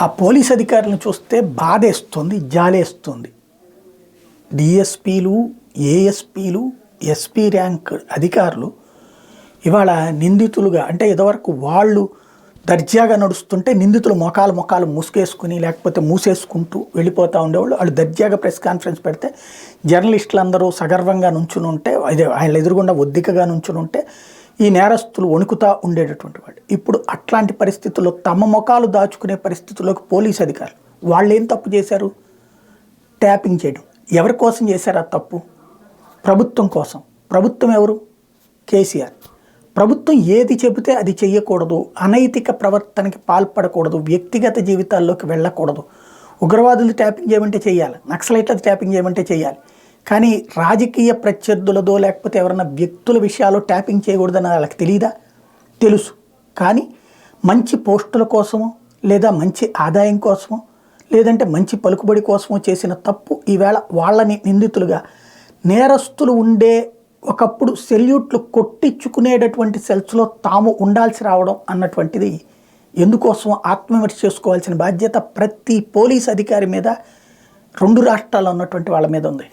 ఆ పోలీస్ అధికారులను చూస్తే బాధేస్తుంది, జాలేస్తుంది. డిఎస్పీలు, ఏఎస్పీలు, ఎస్పీ ర్యాంక్ అధికారులు ఇవాళ నిందితులుగా, అంటే ఇదివరకు వాళ్ళు దర్జాగా నడుస్తుంటే నిందితులు మొఖాలు మూసుకేసుకుని లేకపోతే మూసేసుకుంటూ వెళ్ళిపోతూ ఉండేవాళ్ళు. వాళ్ళు దర్జాగా ప్రెస్ కాన్ఫరెన్స్ పెడితే జర్నలిస్టులు అందరూ సగర్వంగా నుంచుని ఉంటే, అదే ఆయన ఎదురుగుండా ఒద్దికగా నుంచుని ఉంటే ఈ నేరస్తులు వణుకుతా ఉండేటటువంటి వాళ్ళు. ఇప్పుడు అట్లాంటి పరిస్థితుల్లో తమ ముఖాలు దాచుకునే పరిస్థితుల్లోకి పోలీస్ అధికారులు వాళ్ళు ఏం తప్పు చేశారు? ట్యాపింగ్ చేయడం. ఎవరి కోసం చేశారు ఆ తప్పు? ప్రభుత్వం కోసం. ప్రభుత్వం ఎవరు? కేసీఆర్. ప్రభుత్వం ఏది చెబితే అది చెయ్యకూడదు, అనైతిక ప్రవర్తనకి పాల్పడకూడదు, వ్యక్తిగత జీవితాల్లోకి వెళ్ళకూడదు. ఉగ్రవాదులు ట్యాపింగ్ చేయమంటే చేయాలి, నక్సలైట్లది ట్యాపింగ్ చేయమంటే చేయాలి. కానీ రాజకీయ ప్రత్యర్థులదో లేకపోతే ఎవరైనా వ్యక్తుల విషయాల్లో ట్యాపింగ్ చేయకూడదని వాళ్ళకి తెలియదా? తెలుసు. కానీ మంచి పోస్టుల కోసమో లేదా మంచి ఆదాయం కోసమో లేదంటే మంచి పలుకుబడి కోసమో చేసిన తప్పు ఈవేళ వాళ్ళని నిందితులుగా, నేరస్తులు ఉండే ఒకప్పుడు సెల్యూట్లు కొట్టించుకునేటటువంటి సెల్స్లో తాము ఉండాల్సి రావడం అన్నటువంటిది ఎందుకోసం ఆత్మవిమర్శ చేసుకోవాల్సిన బాధ్యత ప్రతి పోలీస్ అధికారి మీద, రెండు రాష్ట్రాల్లో ఉన్నటువంటి వాళ్ళ మీద ఉంది.